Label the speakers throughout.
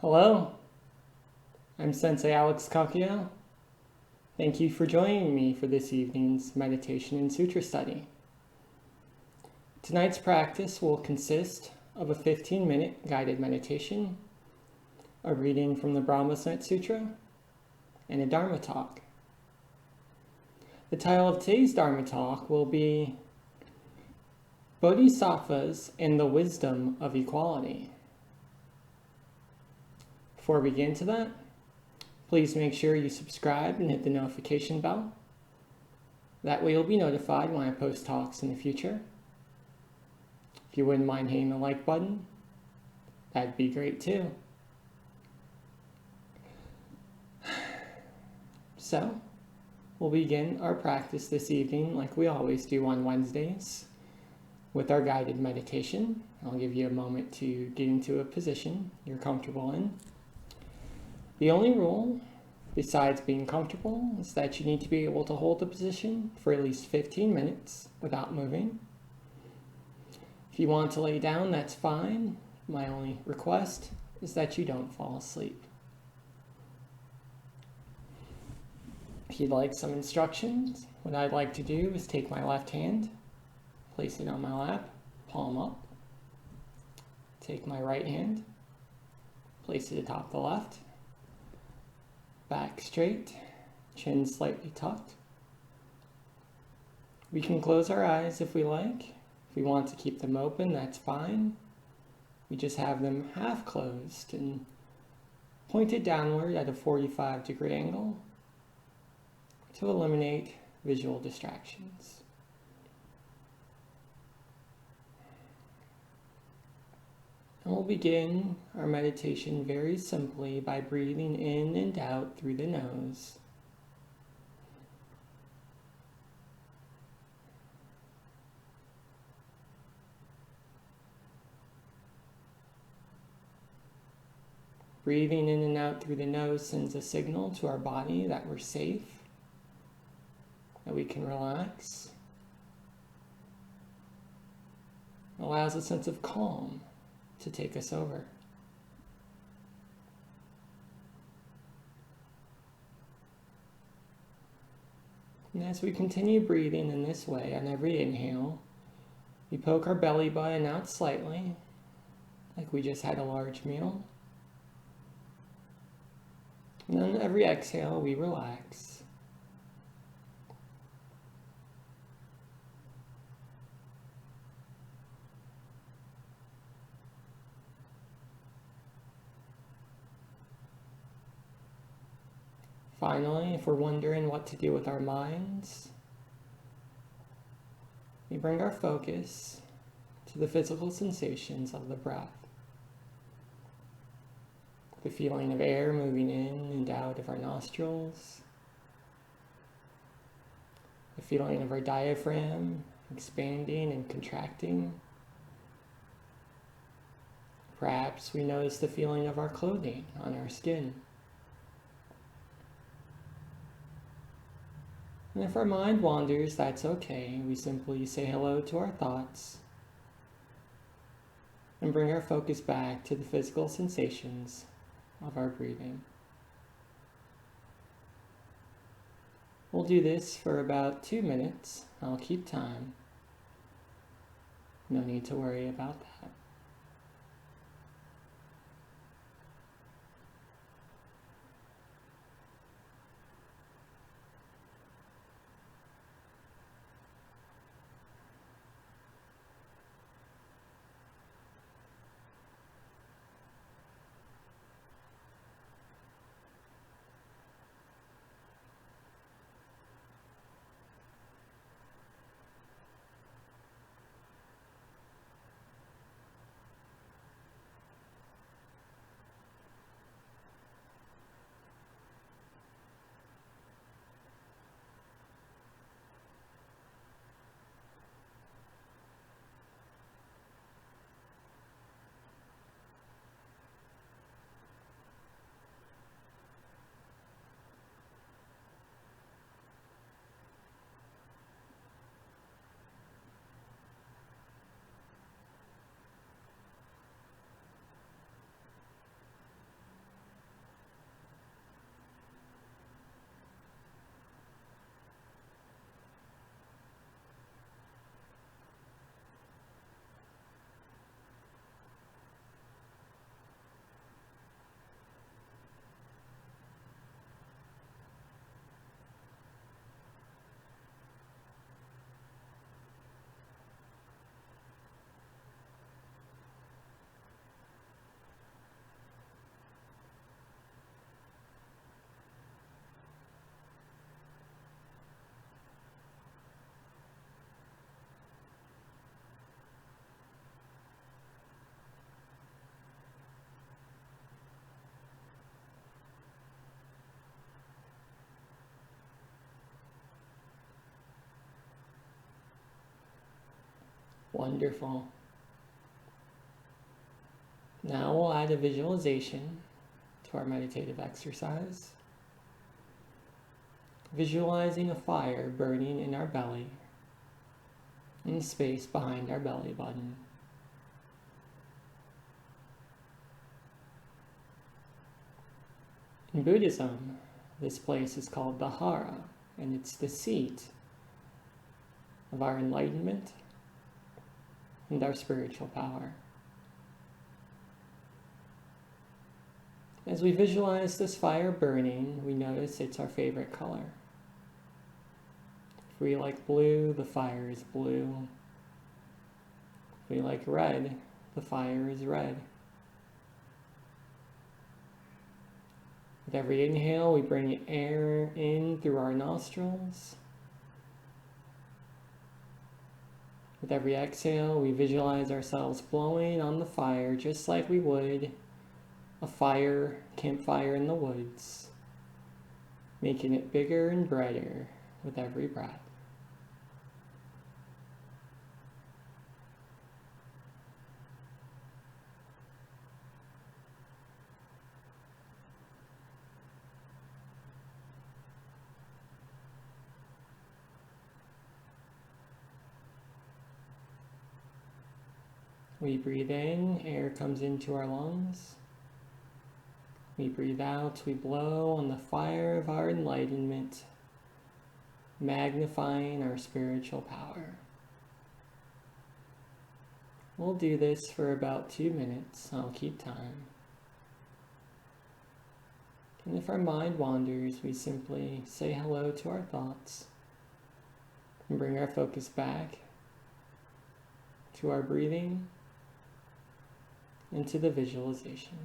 Speaker 1: Hello, I'm Sensei Alex Kakio. Thank you for joining me for this evening's meditation and sutra study. Tonight's practice will consist of a 15-minute guided meditation, a reading from the Brahmasut Sutra, and a Dharma talk. The title of today's Dharma talk will be Bodhisattvas and the Wisdom of Equality. Before we get into that, please make sure you subscribe and hit the notification bell. That way you'll be notified when I post talks in the future. If you wouldn't mind hitting the like button, that'd be great too. So, we'll begin our practice this evening like we always do on Wednesdays with our guided meditation. I'll give you a moment to get into a position you're comfortable in. The only rule, besides being comfortable, is that you need to be able to hold the position for at least 15 minutes without moving. If you want to lay down, that's fine. My only request is that you don't fall asleep. If you'd like some instructions, what I'd like to do is take my left hand, place it on my lap, palm up. Take my right hand, place it atop the left. Back straight, chin slightly tucked. We can close our eyes if we like. If we want to keep them open, that's fine. We just have them half closed and pointed downward at a 45-degree angle to eliminate visual distractions. And we'll begin our meditation very simply by breathing in and out through the nose. Breathing in and out through the nose sends a signal to our body that we're safe, that we can relax. It allows a sense of calm to take us over. And as we continue breathing in this way on every inhale, we poke our belly button out slightly, like we just had a large meal. And then every exhale, we relax. Finally, if we're wondering what to do with our minds, we bring our focus to the physical sensations of the breath. The feeling of air moving in and out of our nostrils. The feeling of our diaphragm expanding and contracting. Perhaps we notice the feeling of our clothing on our skin. And if our mind wanders, that's okay. We simply say hello to our thoughts and bring our focus back to the physical sensations of our breathing. We'll do this for about 2 minutes. I'll keep time. No need to worry about that. Wonderful. Now we'll add a visualization to our meditative exercise. Visualizing a fire burning in our belly, in the space behind our belly button. In Buddhism, this place is called the Hara, and it's the seat of our enlightenment and our spiritual power. As we visualize this fire burning, we notice it's our favorite color. If we like blue, the fire is blue. If we like red, the fire is red. With every inhale, we bring air in through our nostrils. With every exhale, we visualize ourselves blowing on the fire just like we would a campfire in the woods, making it bigger and brighter with every breath. We breathe in, air comes into our lungs. We breathe out, we blow on the fire of our enlightenment, magnifying our spiritual power. We'll do this for about 2 minutes. I'll keep time. And if our mind wanders, we simply say hello to our thoughts and bring our focus back to our breathing and to the visualization.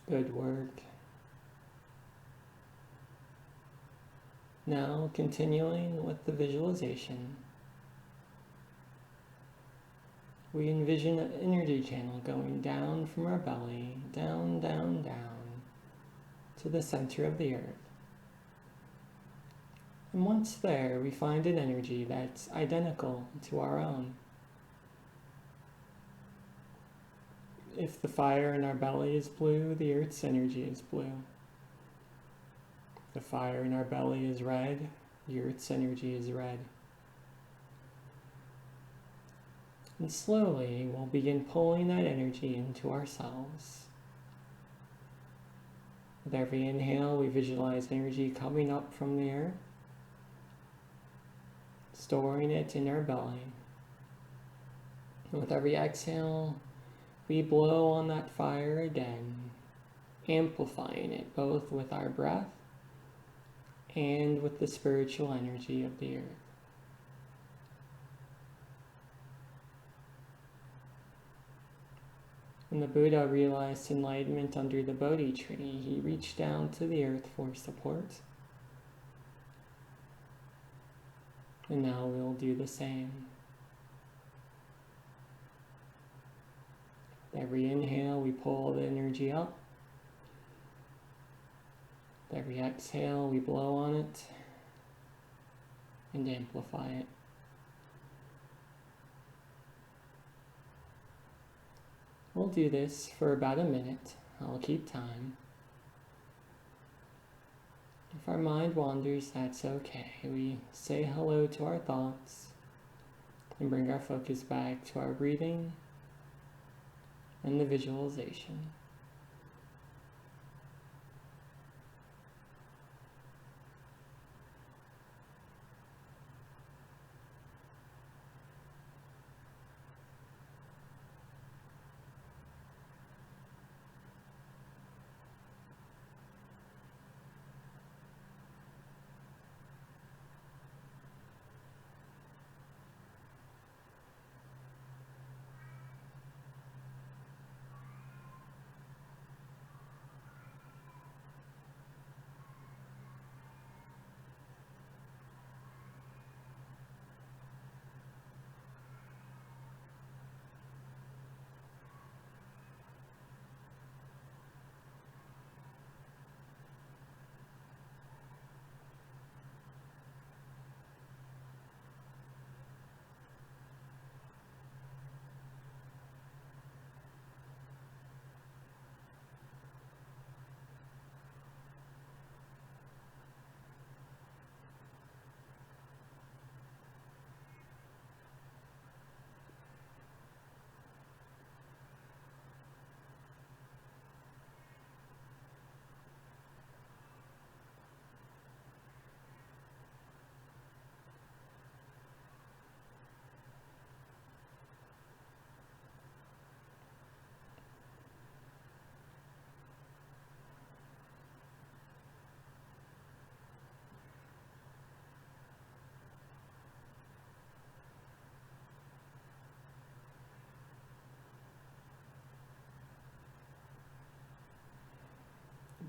Speaker 1: Good work. Now, continuing with the visualization, we envision an energy channel going down from our belly, down, down, down, to the center of the earth. And once there, we find an energy that's identical to our own. If the fire in our belly is blue, the earth's energy is blue. If the fire in our belly is red, the earth's energy is red. And slowly, we'll begin pulling that energy into ourselves. With every inhale, we visualize energy coming up from the earth, storing it in our belly. And with every exhale, we blow on that fire again, amplifying it both with our breath and with the spiritual energy of the earth. When the Buddha realized enlightenment under the Bodhi tree, he reached down to the earth for support. And now we'll do the same. With every inhale, we pull the energy up. With every exhale, we blow on it and amplify it. We'll do this for about a minute. I'll keep time. If our mind wanders, that's okay. We say hello to our thoughts and bring our focus back to our breathing and the visualization.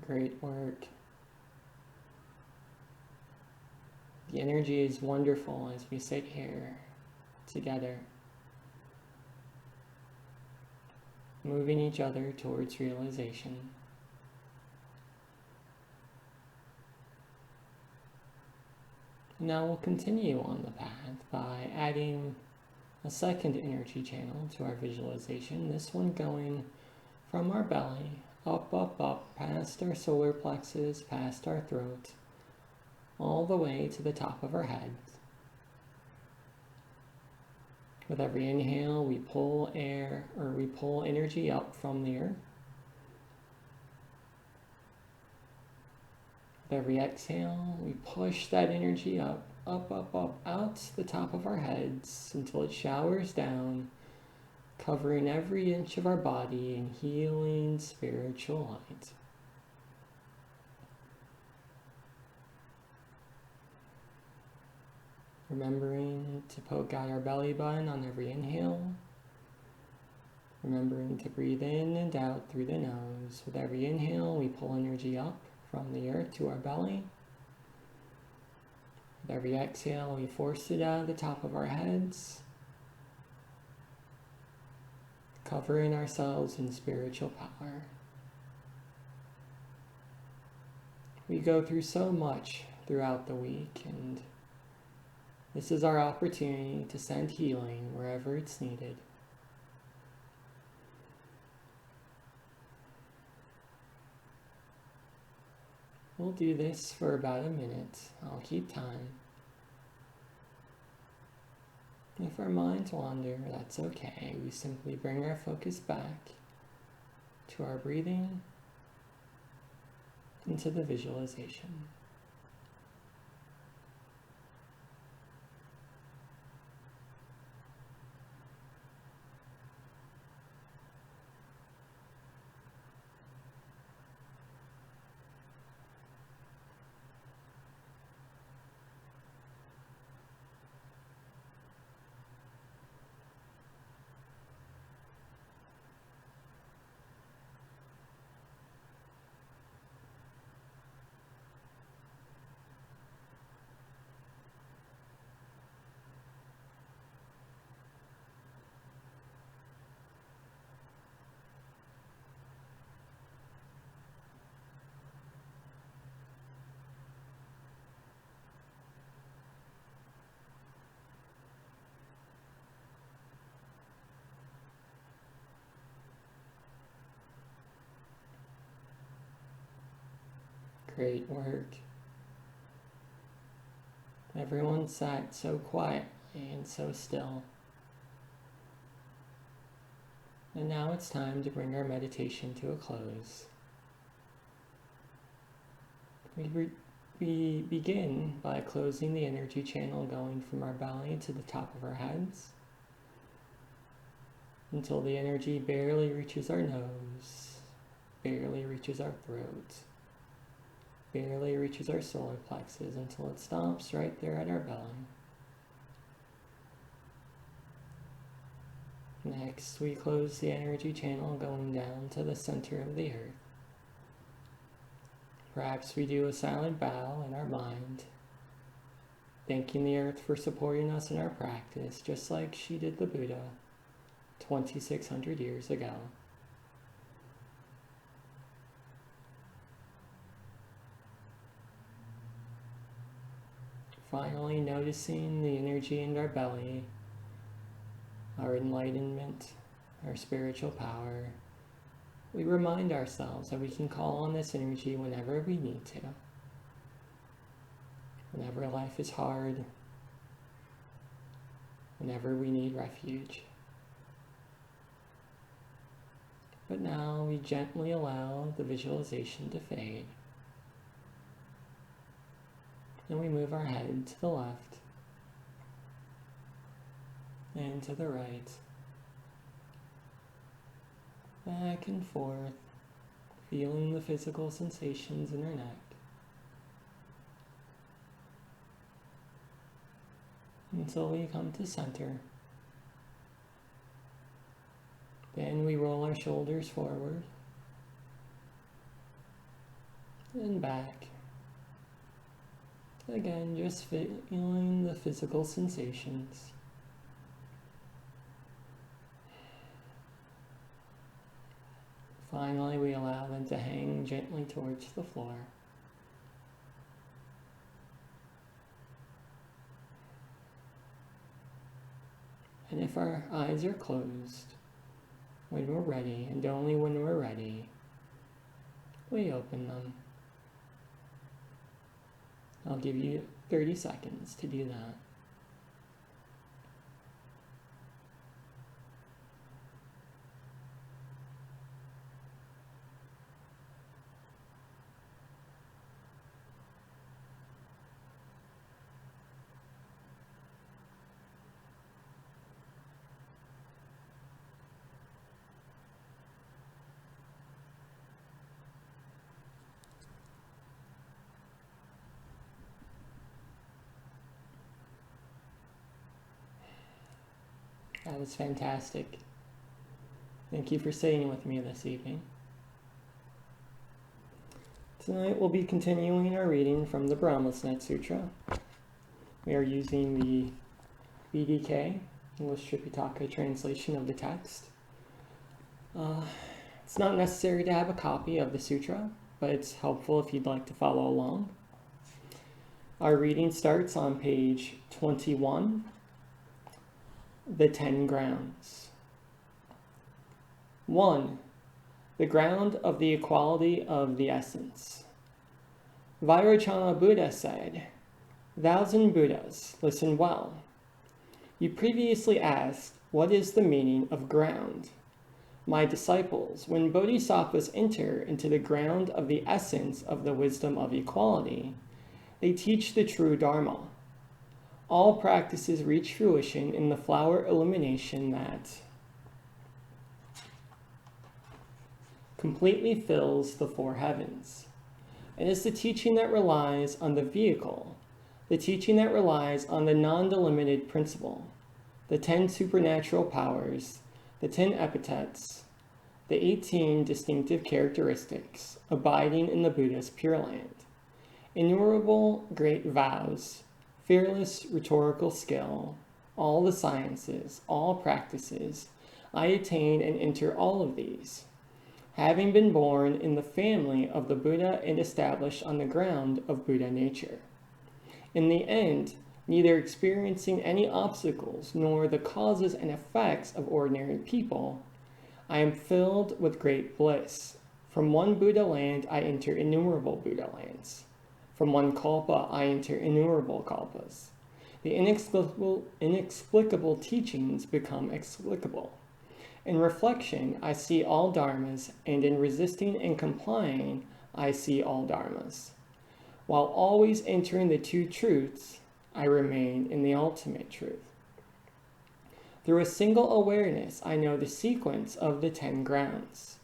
Speaker 1: Great work. The energy is wonderful as we sit here together, moving each other towards realization. Now we'll continue on the path by adding a second energy channel to our visualization, this one going from our belly, up, up, up, past our solar plexus, past our throat, all the way to the top of our head. With every inhale, we pull energy up from the earth. With every exhale, we push that energy up, up, up, up, out the top of our heads until it showers down, covering every inch of our body in healing spiritual light. Remembering to poke out our belly button on every inhale. Remembering to breathe in and out through the nose. With every inhale, we pull energy up from the earth to our belly. With every exhale, we force it out of the top of our heads, covering ourselves in spiritual power. We go through so much throughout the week, and this is our opportunity to send healing wherever it's needed. We'll do this for about a minute. I'll keep time. If our minds wander, that's okay. We simply bring our focus back to our breathing into the visualization. Great work. Everyone sat so quietly and so still. And now it's time to bring our meditation to a close. We begin by closing the energy channel going from our belly to the top of our heads until the energy barely reaches our nose, barely reaches our throat, barely reaches our solar plexus until it stops right there at our belly. Next, we close the energy channel going down to the center of the earth. Perhaps we do a silent bow in our mind, thanking the earth for supporting us in our practice, just like she did the Buddha 2,600 years ago. Finally, noticing the energy in our belly, our enlightenment, our spiritual power, we remind ourselves that we can call on this energy whenever we need to. Whenever life is hard, whenever we need refuge. But now we gently allow the visualization to fade. And we move our head to the left and to the right, back and forth, feeling the physical sensations in our neck. Until we come to center. Then we roll our shoulders forward and back. Again, just feeling the physical sensations. Finally, we allow them to hang gently towards the floor. And if our eyes are closed, when we're ready, and only when we're ready, we open them. I'll give you 30 seconds to do that. That was fantastic. Thank you for sitting with me this evening. Tonight we'll be continuing our reading from the Brahmacnet Sutra. We are using the BDK, English Tripitaka translation of the text. It's not necessary to have a copy of the sutra, but it's helpful if you'd like to follow along. Our reading starts on page 21. The 10 grounds. 1. The ground of the equality of the essence. Vairochana Buddha said, "Thousand Buddhas, listen well. You previously asked, what is the meaning of ground? My disciples, when bodhisattvas enter into the ground of the essence of the wisdom of equality, they teach the true Dharma. All practices reach fruition in the flower illumination that completely fills the four heavens. It is the teaching that relies on the vehicle, the teaching that relies on the non-delimited principle, the 10 supernatural powers, the 10 epithets, the 18 distinctive characteristics abiding in the Buddha's Pure Land, innumerable great vows, fearless rhetorical skill, all the sciences, all practices. I attain and enter all of these, having been born in the family of the Buddha and established on the ground of Buddha nature. In the end, neither experiencing any obstacles nor the causes and effects of ordinary people, I am filled with great bliss. From one Buddha land I enter innumerable Buddha lands. From one kalpa I enter innumerable kalpas. The inexplicable teachings become explicable. In reflection, I see all dharmas, and in resisting and complying, I see all dharmas. While always entering the two truths, I remain in the ultimate truth. Through a single awareness, I know the sequence of the 10 grounds.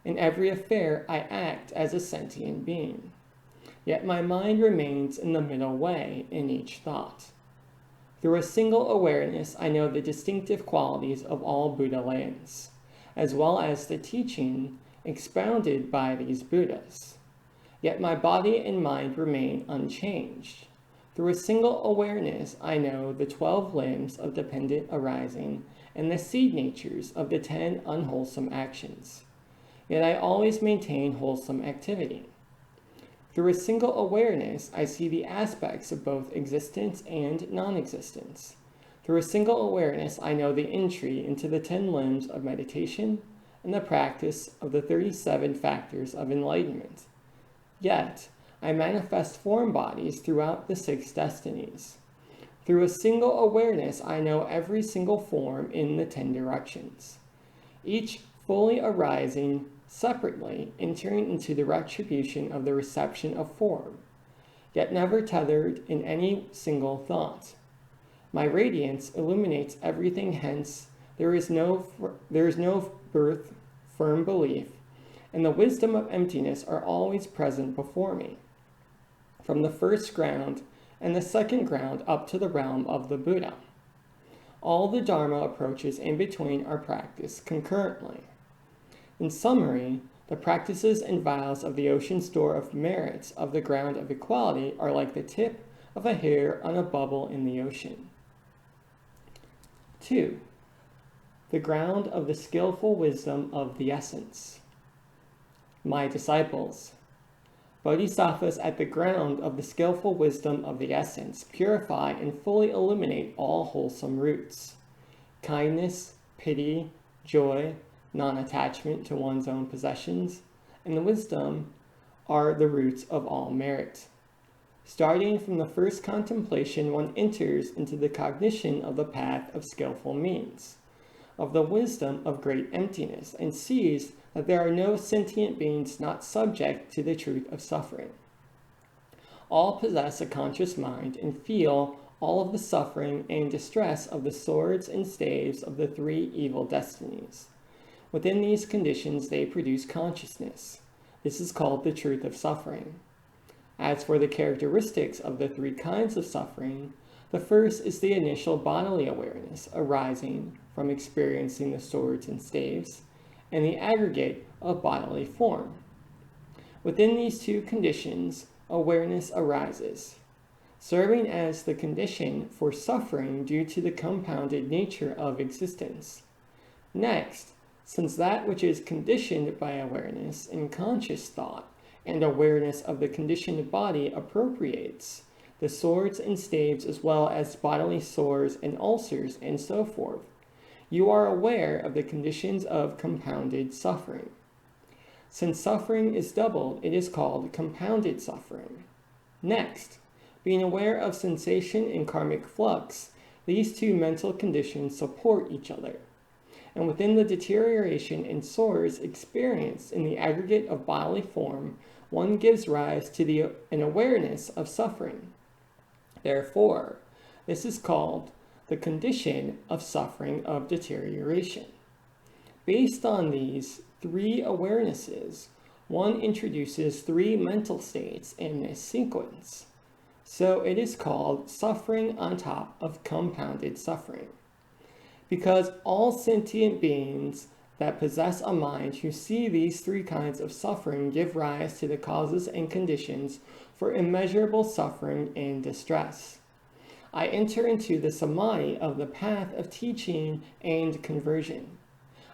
Speaker 1: In every affair, I act as a sentient being. Yet my mind remains in the middle way in each thought. Through a single awareness, I know the distinctive qualities of all Buddha lands, as well as the teaching expounded by these Buddhas. Yet my body and mind remain unchanged. Through a single awareness, I know the 12 limbs of dependent arising and the seed natures of the 10 unwholesome actions. Yet I always maintain wholesome activity. Through a single awareness, I see the aspects of both existence and non-existence. Through a single awareness, I know the entry into the 10 limbs of meditation and the practice of the 37 factors of enlightenment. Yet, I manifest form bodies throughout the 6 destinies. Through a single awareness, I know every single form in the 10 directions, each fully arising separately, entering into the retribution of the reception of form, yet never tethered in any single thought. My radiance illuminates everything, hence there is no birth, firm belief, and the wisdom of emptiness are always present before me. From the first ground and the second ground up to the realm of the Buddha. All the Dharma approaches in between are practiced concurrently. In summary, the practices and vows of the ocean store of merits of the ground of equality are like the tip of a hair on a bubble in the ocean. 2. The ground of the skillful wisdom of the essence. My disciples, Bodhisattvas at the ground of the skillful wisdom of the essence purify and fully eliminate all wholesome roots. Kindness, pity, joy, non-attachment to one's own possessions, and the wisdom are the roots of all merit. Starting from the first contemplation, one enters into the cognition of the path of skillful means, of the wisdom of great emptiness, and sees that there are no sentient beings not subject to the truth of suffering. All possess a conscious mind and feel all of the suffering and distress of the swords and staves of the 3 evil destinies. Within these conditions, they produce consciousness. This is called the truth of suffering. As for the characteristics of the 3 kinds of suffering, the first is the initial bodily awareness arising from experiencing the swords and staves, and the aggregate of bodily form. Within these 2 conditions, awareness arises, serving as the condition for suffering due to the compounded nature of existence. Next, since that which is conditioned by awareness in conscious thought and awareness of the conditioned body appropriates the swords and staves as well as bodily sores and ulcers and so forth, you are aware of the conditions of compounded suffering. Since suffering is doubled, it is called compounded suffering. Next, being aware of sensation and karmic flux, these 2 mental conditions support each other. and within the deterioration and sores experienced in the aggregate of bodily form, one gives rise to an awareness of suffering. Therefore, this is called the condition of suffering of deterioration. Based on these three awarenesses, one introduces three mental states in this sequence. So it is called suffering on top of compounded suffering. Because all sentient beings that possess a mind who see these three kinds of suffering give rise to the causes and conditions for immeasurable suffering and distress. I enter into the samadhi of the path of teaching and conversion.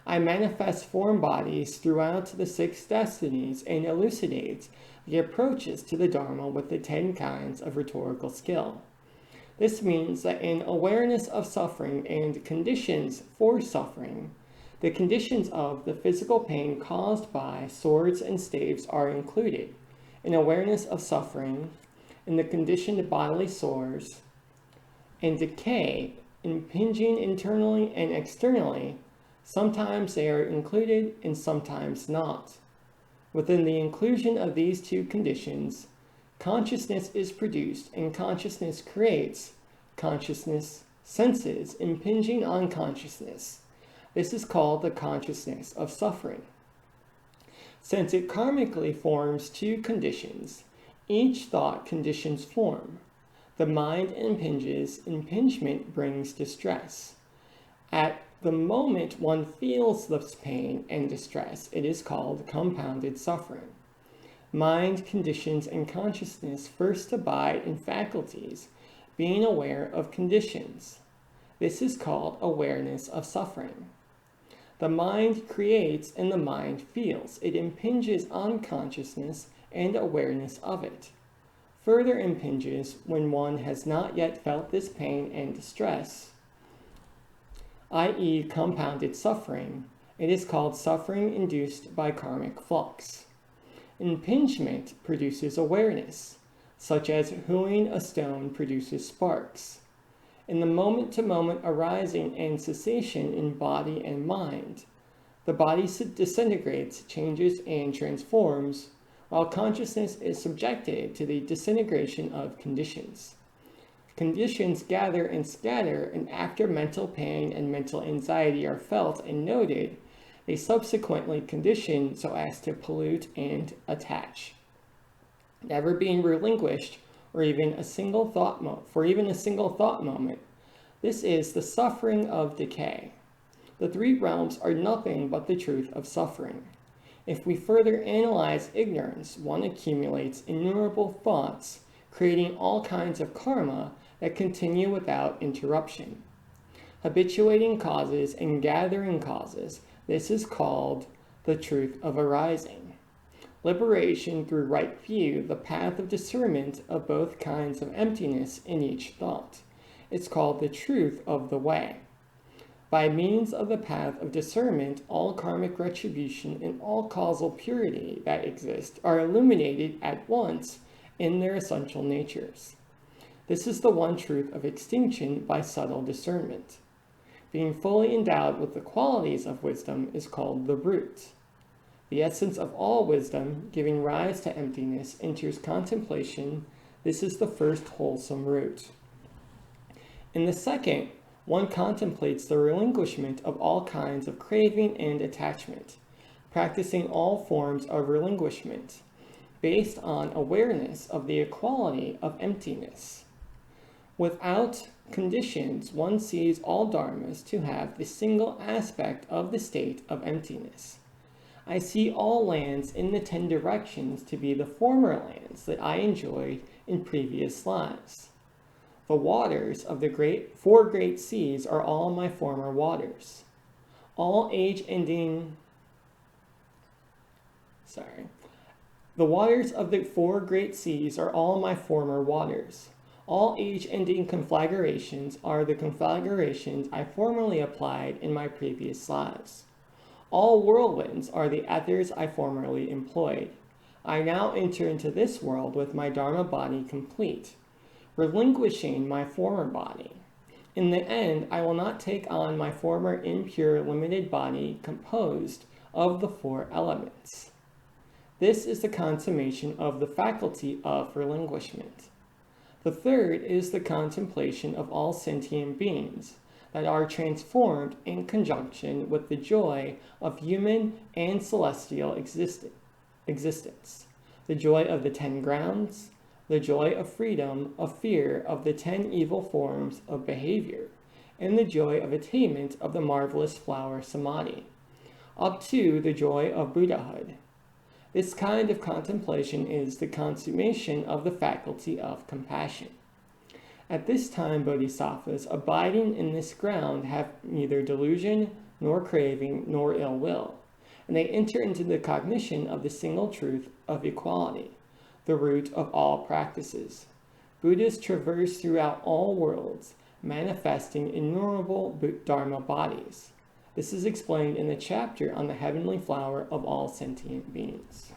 Speaker 1: I manifest form bodies throughout the 6 destinies and elucidate the approaches to the Dharma with the 10 kinds of rhetorical skill. This means that in awareness of suffering and conditions for suffering, the conditions of the physical pain caused by swords and staves are included. In awareness of suffering, in the conditioned bodily sores, and decay, impinging internally and externally, sometimes they are included and sometimes not. Within the inclusion of these two conditions, consciousness is produced and consciousness creates consciousness senses impinging on consciousness. This is called the consciousness of suffering. Since it karmically forms two conditions, each thought conditions form. The mind impinges, impingement brings distress. At the moment one feels this pain and distress, it is called compounded suffering. Mind, conditions, and consciousness first abide in faculties, being aware of conditions. This is called awareness of suffering. The mind creates and the mind feels. It impinges on consciousness and awareness of it. Further impinges when one has not yet felt this pain and distress, i.e. compounded suffering. It is called suffering induced by karmic flux. Impingement produces awareness, such as hewing a stone produces sparks. In the moment-to-moment arising and cessation in body and mind, the body disintegrates, changes, and transforms, while consciousness is subjected to the disintegration of conditions. Conditions gather and scatter, and after mental pain and mental anxiety are felt and noted, they subsequently condition so as to pollute and attach. Never being relinquished or even a single thought moment. This is the suffering of decay. The three realms are nothing but the truth of suffering. If we further analyze ignorance, one accumulates innumerable thoughts, creating all kinds of karma that continue without interruption. Habituating causes and gathering causes, this is called the truth of arising. Liberation through right view, the path of discernment of both kinds of emptiness in each thought. It's called the truth of the way. By means of the path of discernment, all karmic retribution and all causal purity that exist are illuminated at once in their essential natures. This is the one truth of extinction by subtle discernment. Being fully endowed with the qualities of wisdom is called the root. The essence of all wisdom, giving rise to emptiness, enters contemplation. This is the first wholesome root. In the second, one contemplates the relinquishment of all kinds of craving and attachment, practicing all forms of relinquishment, based on awareness of the equality of emptiness. Without conditions, one sees all dharmas to have the single aspect of the state of emptiness. I see all lands in the 10 directions to be the former lands that I enjoyed in previous lives. The waters of the 4 great seas are all my former waters. The waters of the 4 great seas are all my former waters. All age-ending conflagrations are the conflagrations I formerly applied in my previous lives. All whirlwinds are the ethers I formerly employed. I now enter into this world with my Dharma body complete, relinquishing my former body. In the end, I will not take on my former impure limited body composed of the 4 elements. This is the consummation of the faculty of relinquishment. The third is the contemplation of all sentient beings that are transformed in conjunction with the joy of human and celestial existence, the joy of the 10 grounds, the joy of freedom of fear of the 10 evil forms of behavior, and the joy of attainment of the marvelous flower samadhi, up to the joy of Buddhahood. This kind of contemplation is the consummation of the faculty of compassion. At this time, bodhisattvas abiding in this ground have neither delusion, nor craving, nor ill will, and they enter into the cognition of the single truth of equality, the root of all practices. Buddhas traverse throughout all worlds, manifesting innumerable Dharma bodies. This is explained in the chapter on the heavenly flower of all sentient beings.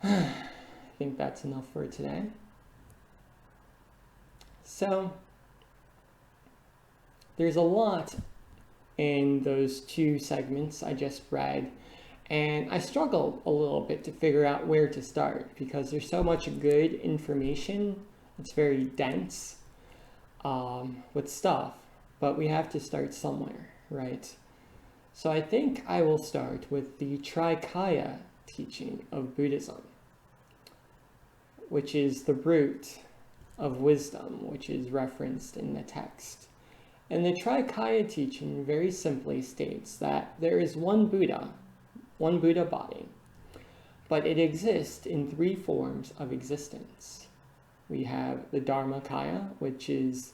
Speaker 1: I think that's enough for today. So, there's a lot in those 2 segments I just read, and I struggled a little bit to figure out where to start because there's so much good information. It's very dense with stuff, but we have to start somewhere, right? So I think I will start with the Trikaya teaching of Buddhism, which is the root of wisdom, which is referenced in the text. And the Trikaya teaching very simply states that there is one Buddha body, but it exists in 3 forms of existence. We have the Dharmakaya, which is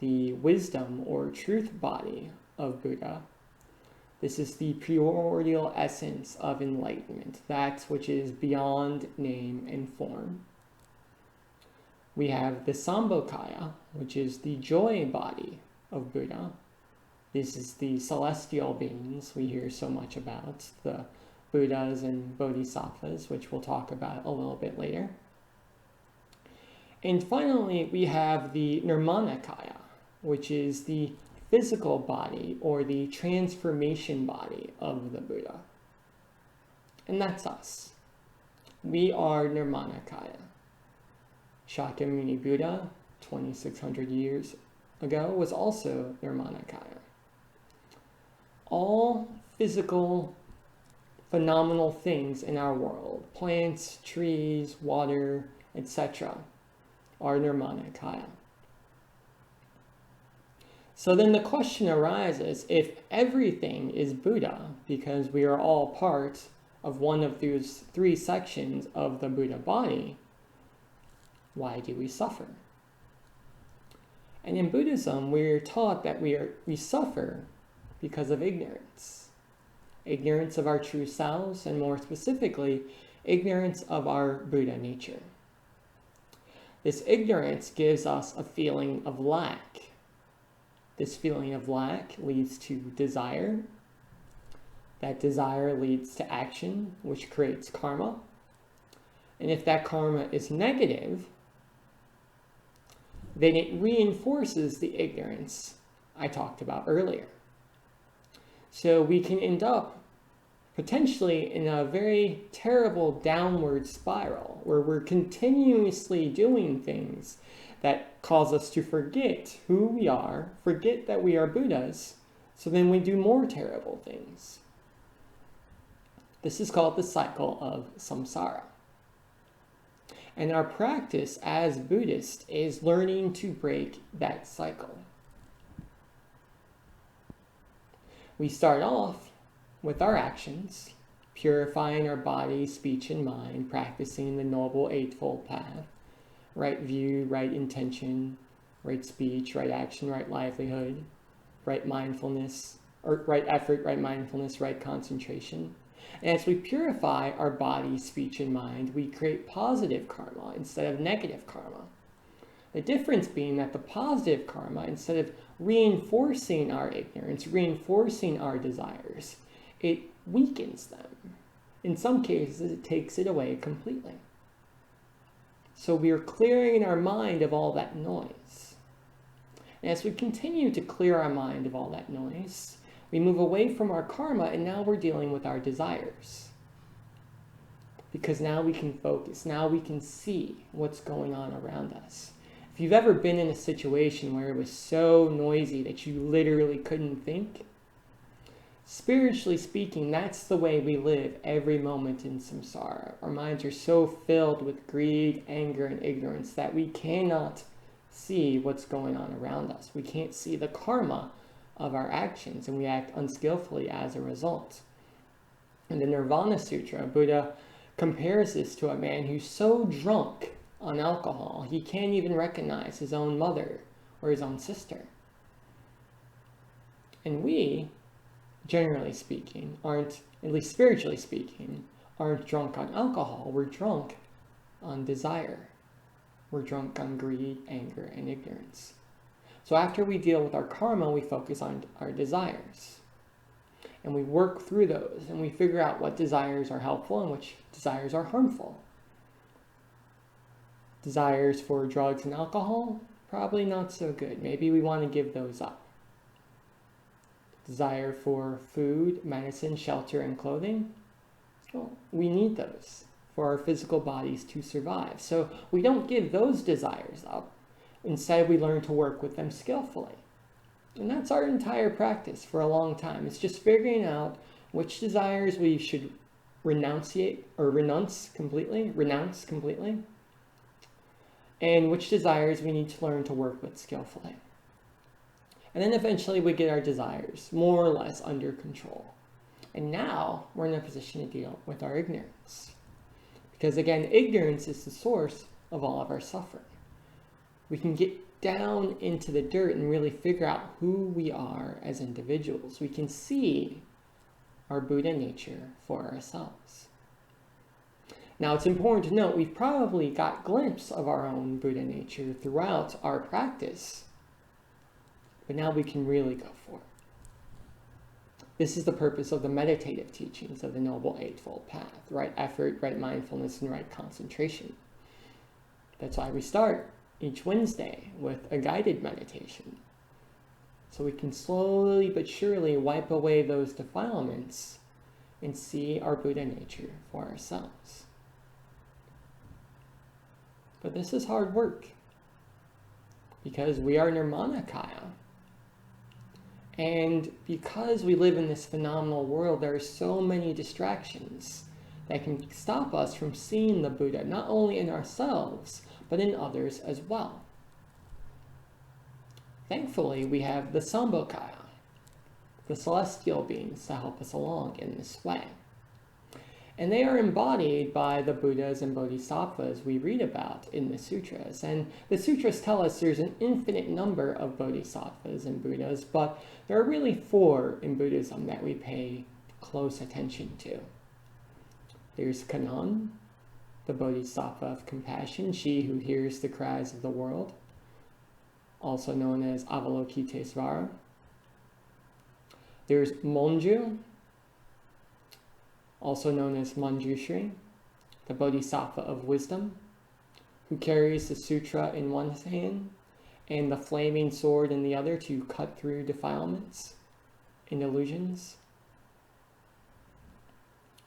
Speaker 1: the wisdom or truth body of Buddha. This is the primordial essence of enlightenment, that which is beyond name and form. We have the Sambhogakaya, which is the joy body of Buddha. This is the celestial beings we hear so much about, the Buddhas and Bodhisattvas, which we'll talk about a little bit later. And finally, we have the Nirmanakaya, which is the physical body or the transformation body of the Buddha. And that's us. We are Nirmanakaya. Shakyamuni Buddha, 2,600 years ago, was also Nirmanakaya. All physical, phenomenal things in our world, plants, trees, water, etc., are Nirmanakaya. So then the question arises, if everything is Buddha, because we are all part of one of those 3 sections of the Buddha body, why do we suffer? And in Buddhism, we're taught that we suffer because of ignorance. Ignorance of our true selves, and more specifically, ignorance of our Buddha nature. This ignorance gives us a feeling of lack. This feeling of lack leads to desire. That desire leads to action, which creates karma. And if that karma is negative, then it reinforces the ignorance I talked about earlier. So we can end up potentially in a very terrible downward spiral where we're continuously doing things that cause us to forget who we are, forget that we are Buddhas, so then we do more terrible things. This is called the cycle of samsara. And our practice as Buddhists is learning to break that cycle. We start off with our actions, purifying our body, speech, and mind, practicing the Noble Eightfold Path, right view, right intention, right speech, right action, right livelihood, right mindfulness, or right effort, right mindfulness, right concentration. And as we purify our body, speech, and mind, we create positive karma instead of negative karma. The difference being that the positive karma, instead of reinforcing our ignorance, reinforcing our desires, it weakens them. In some cases, it takes it away completely. So we are clearing our mind of all that noise. And as we continue to clear our mind of all that noise, we move away from our karma, and now we're dealing with our desires. Because now we can focus, now we can see what's going on around us. If you've ever been in a situation where it was so noisy that you literally couldn't think, spiritually speaking, that's the way we live every moment in samsara. Our minds are so filled with greed, anger, and ignorance that we cannot see what's going on around us. We can't see the karma of our actions, and we act unskillfully as a result. In the Nirvana Sutra, Buddha compares this to a man who's so drunk on alcohol, he can't even recognize his own mother or his own sister. And we, generally speaking, aren't, at least spiritually speaking, aren't drunk on alcohol. We're drunk on desire. We're drunk on greed, anger, and ignorance. So after we deal with our karma, we focus on our desires. And we work through those, and we figure out what desires are helpful and which desires are harmful. Desires for drugs and alcohol, probably not so good. Maybe we want to give those up. Desire for food, medicine, shelter, and clothing, well, we need those for our physical bodies to survive. So we don't give those desires up. Instead, we learn to work with them skillfully. And that's our entire practice for a long time. It's just figuring out which desires we should renounce completely, and which desires we need to learn to work with skillfully. And then eventually we get our desires more or less under control. And now we're in a position to deal with our ignorance. Because again, ignorance is the source of all of our suffering. We can get down into the dirt and really figure out who we are as individuals. We can see our Buddha nature for ourselves. Now, it's important to note we've probably got a glimpse of our own Buddha nature throughout our practice, but now we can really go for it. This is the purpose of the meditative teachings of the Noble Eightfold Path: right effort, right mindfulness, and right concentration. That's why we start each Wednesday with a guided meditation, so we can slowly but surely wipe away those defilements and see our Buddha nature for ourselves. But this is hard work, because we are Nirmanakaya. And because we live in this phenomenal world, there are so many distractions that can stop us from seeing the Buddha, not only in ourselves, but in others as well. Thankfully, we have the Sambhogaya, the celestial beings, to help us along in this way. And they are embodied by the Buddhas and Bodhisattvas we read about in the sutras. And the sutras tell us there's an infinite number of Bodhisattvas and Buddhas, but there are really 4 in Buddhism that we pay close attention to. There's Kannon, the Bodhisattva of compassion, she who hears the cries of the world, also known as Avalokitesvara. There's Monju, also known as Manjushri, the Bodhisattva of wisdom, who carries the sutra in one hand and the flaming sword in the other to cut through defilements and illusions.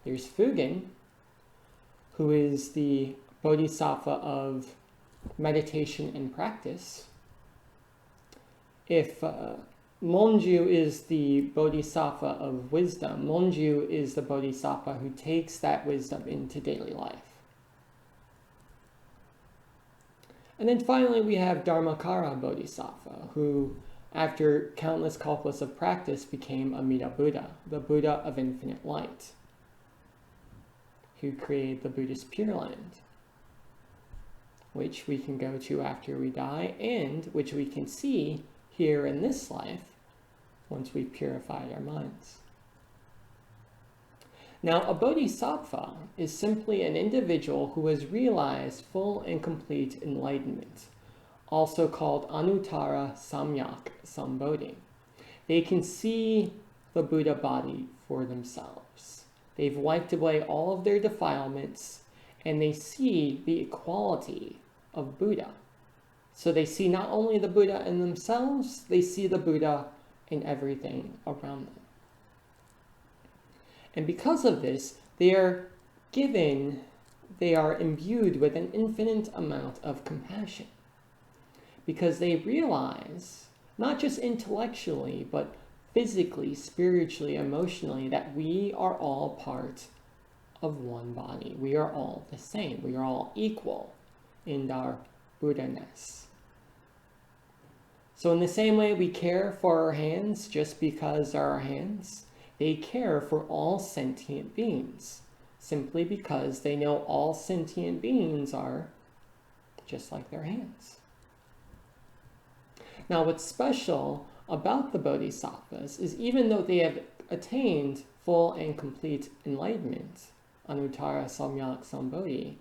Speaker 1: There's Fugen, who is the Bodhisattva of meditation and practice. If Monju is the Bodhisattva of wisdom, Monju is the Bodhisattva who takes that wisdom into daily life. And then finally we have Dharmakara Bodhisattva, who after countless kalpas of practice became Amida Buddha, the Buddha of infinite light, who created the Buddhist Pure Land, which we can go to after we die, and which we can see here in this life once we've purified our minds. Now, a bodhisattva is simply an individual who has realized full and complete enlightenment, also called Anuttara Samyak Sambodhi. They can see the Buddha body for themselves. They've wiped away all of their defilements, and they see the equality of Buddha. So they see not only the Buddha in themselves, they see the Buddha in everything around them. And because of this, they are imbued with an infinite amount of compassion. Because they realize, not just intellectually, but physically, spiritually, emotionally, that we are all part of one body. We are all the same. We are all equal in our Buddha-ness. So in the same way we care for our hands just because they're our hands, they care for all sentient beings, simply because they know all sentient beings are just like their hands. Now, what's special about the Bodhisattvas is even though they have attained full and complete enlightenment, Anuttara Samyak Sambodhi,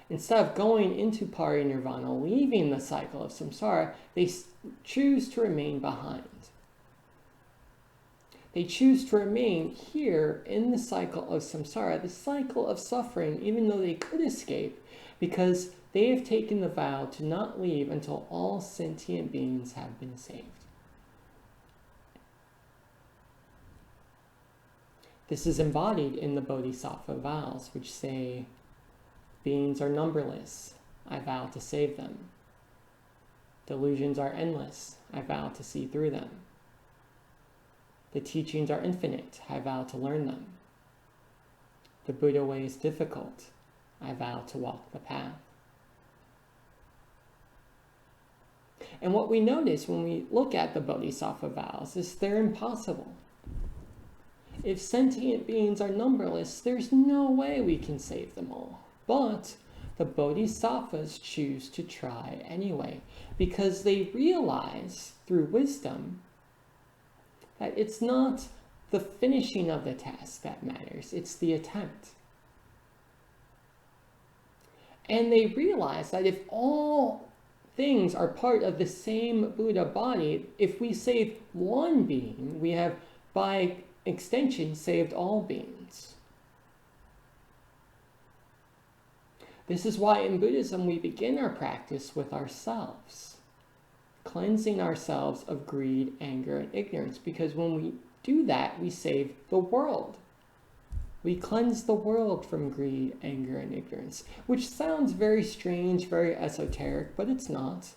Speaker 1: instead of going into parinirvana, leaving the cycle of samsara, they choose to remain behind. They choose to remain here in the cycle of samsara, the cycle of suffering, even though they could escape, because they have taken the vow to not leave until all sentient beings have been saved. This is embodied in the Bodhisattva Vows, which say, beings are numberless, I vow to save them. Delusions are endless, I vow to see through them. The teachings are infinite, I vow to learn them. The Buddha way is difficult, I vow to walk the path. And what we notice when we look at the Bodhisattva Vows is they're impossible. If sentient beings are numberless, there's no way we can save them all. But the Bodhisattvas choose to try anyway, because they realize through wisdom that it's not the finishing of the task that matters, it's the attempt. And they realize that if all things are part of the same Buddha body, if we save one being, we have, by extension, saved all beings. This is why in Buddhism we begin our practice with ourselves, cleansing ourselves of greed, anger, and ignorance, because when we do that, we save the world. We cleanse the world from greed, anger, and ignorance, which sounds very strange, very esoteric, but it's not.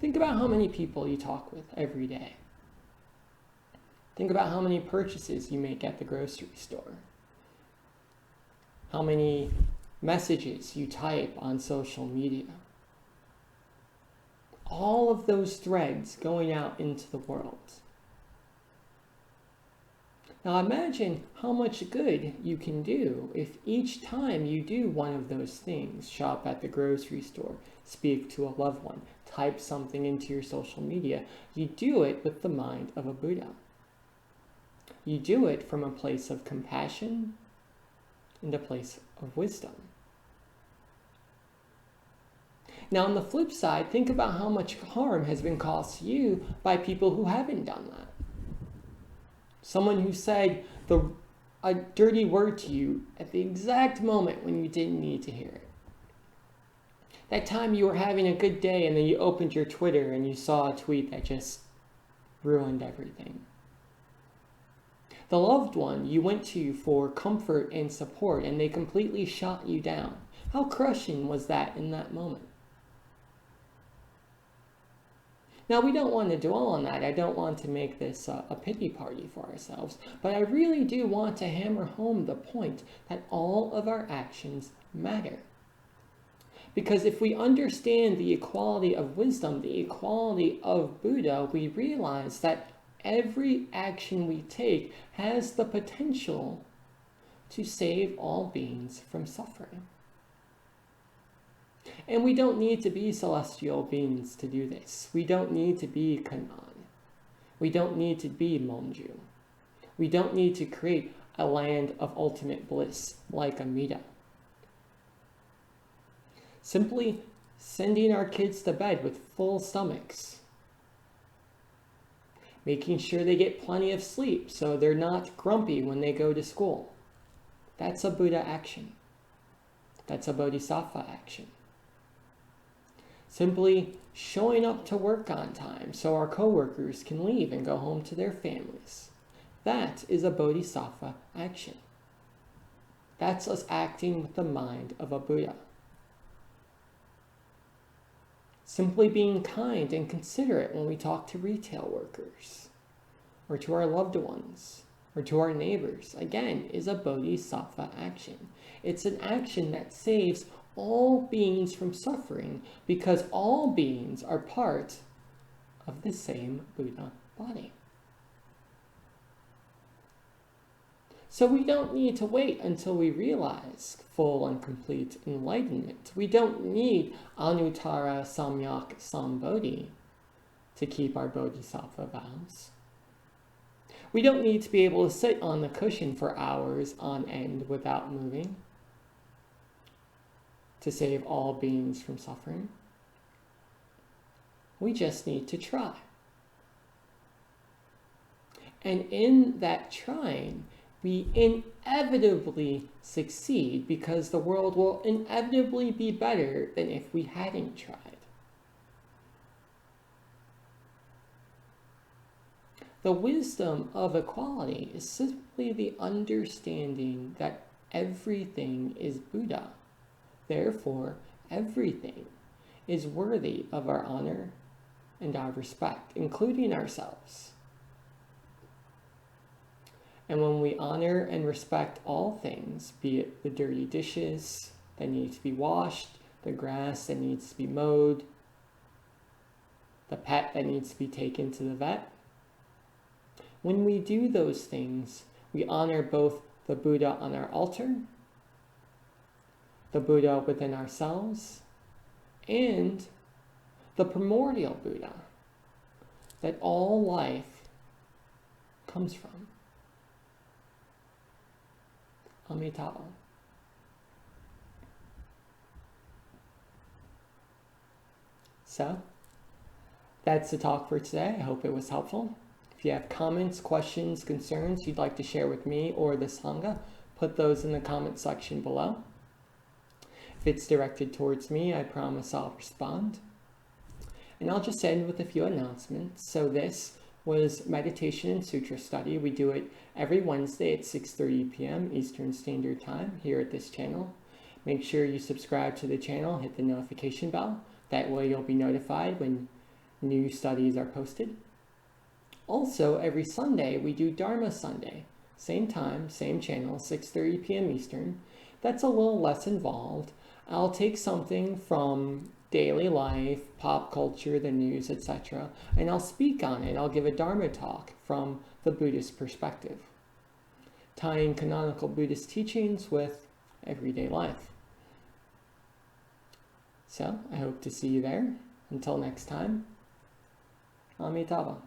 Speaker 1: Think about how many people you talk with every day. Think about how many purchases you make at the grocery store. How many messages you type on social media. All of those threads going out into the world. Now imagine how much good you can do if each time you do one of those things, shop at the grocery store, speak to a loved one, type something into your social media, you do it with the mind of a Buddha. You do it from a place of compassion and a place of wisdom. Now, on the flip side, think about how much harm has been caused to you by people who haven't done that. Someone who said a dirty word to you at the exact moment when you didn't need to hear it. That time you were having a good day and then you opened your Twitter and you saw a tweet that just ruined everything. The loved one you went to for comfort and support and they completely shot you down. How crushing was that in that moment? Now, we don't want to dwell on that. I don't want to make this a pity party for ourselves, but I really do want to hammer home the point that all of our actions matter. Because if we understand the equality of wisdom, the equality of Buddha, we realize that every action we take has the potential to save all beings from suffering. And we don't need to be celestial beings to do this. We don't need to be Kan'an. We don't need to be Monju. We don't need to create a land of ultimate bliss like Amida. Simply sending our kids to bed with full stomachs, making sure they get plenty of sleep so they're not grumpy when they go to school. That's a Buddha action. That's a Bodhisattva action. Simply showing up to work on time so our coworkers can leave and go home to their families. That is a Bodhisattva action. That's us acting with the mind of a Buddha. Simply being kind and considerate when we talk to retail workers, or to our loved ones, or to our neighbors, again, is a Bodhisattva action. It's an action that saves all beings from suffering because all beings are part of the same Buddha body. So we don't need to wait until we realize full and complete enlightenment. We don't need Anuttara Samyak Sambodhi to keep our Bodhisattva vows. We don't need to be able to sit on the cushion for hours on end without moving to save all beings from suffering. We just need to try. And in that trying, we inevitably succeed because the world will inevitably be better than if we hadn't tried. The wisdom of equality is simply the understanding that everything is Buddha. Therefore, everything is worthy of our honor and our respect, including ourselves. And when we honor and respect all things, be it the dirty dishes that need to be washed, the grass that needs to be mowed, the pet that needs to be taken to the vet, when we do those things, we honor both the Buddha on our altar, the Buddha within ourselves, and the primordial Buddha that all life comes from. Amitabha. So, that's the talk for today. I hope it was helpful. If you have comments, questions, concerns you'd like to share with me or the Sangha, put those in the comment section below. If it's directed towards me, I promise I'll respond. And I'll just end with a few announcements. So this was Meditation and Sutra Study. We do it every Wednesday at 6:30 p.m. Eastern Standard Time here at this channel. Make sure you subscribe to the channel, hit the notification bell. That way you'll be notified when new studies are posted. Also, every Sunday we do Dharma Sunday. Same time, same channel, 6:30 p.m. Eastern. That's a little less involved. I'll take something from daily life, pop culture, the news, etc., and I'll speak on it. I'll give a Dharma talk from the Buddhist perspective, tying canonical Buddhist teachings with everyday life. So, I hope to see you there. Until next time, Amitabha.